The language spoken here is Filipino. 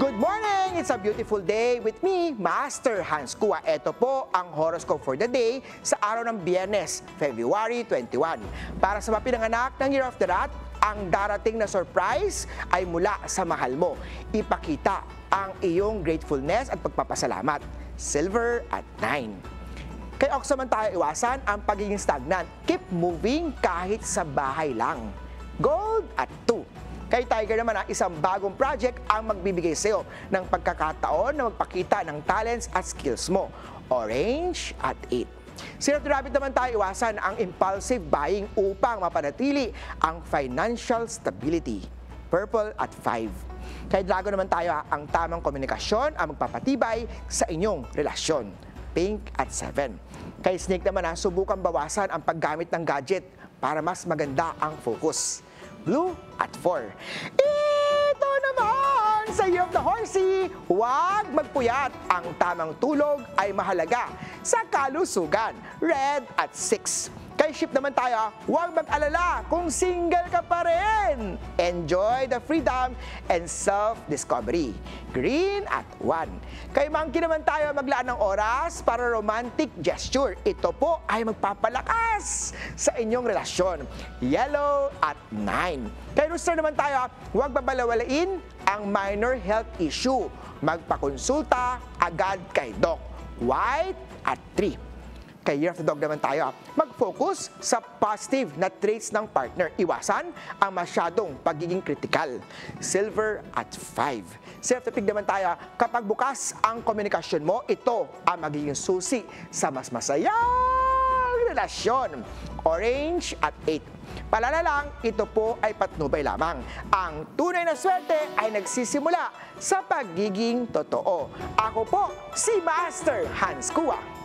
Good morning! It's a beautiful day with me, Master Hans Kua. Ito po ang horoscope for the day sa araw ng Biyernes, February 21. Para sa mga pinanganak ng Year of the Rat, ang darating na surprise ay mula sa mahal mo. Ipakita ang iyong gratefulness at pagpapasalamat. Silver at 9. Kay Ox naman tayo iwasan ang pagiging stagnant. Keep moving kahit sa bahay lang. Gold at 2. Kay Tiger naman, isang bagong project ang magbibigay sa iyo ng pagkakataon na magpakita ng talents at skills mo. Orange at 8. Si Rabbit naman tayo iwasan ang impulsive buying upang mapanatili ang financial stability. Purple at 5. Kay Dragon naman tayo, ang tamang komunikasyon ang magpapatibay sa inyong relasyon. Pink at 7. Kay Snake naman, subukan bawasan ang paggamit ng gadget para mas maganda ang focus. Blue at 4. Ito naman sa Year of the Horsey, huwag magpuyat. Ang tamang tulog ay mahalaga sa kalusugan. Red at 6. Kay Ship naman tayo, huwag mag-alala kung single ka pa rin. Enjoy the freedom and self-discovery. Green at 1. Kay Monkey naman tayo, maglaan ng oras para romantic gesture. Ito po ay magpapalakas sa inyong relasyon. Yellow at 9. Kay Rooster naman tayo, huwag babalawalain ang minor health issue. Magpakonsulta agad kay Doc. White at 3. Kay Year of the Dog naman tayo, mag-focus sa positive na traits ng partner. Iwasan ang masyadong pagiging kritikal. Silver at 5. Sa Year of the Pig naman tayo, kapag bukas ang komunikasyon mo, ito ang magiging susi sa mas masayang relasyon. Orange at 8. Palala lang, ito po ay patnubay lamang. Ang tunay na swerte ay nagsisimula sa pagiging totoo. Ako po, si Master Hans Kua.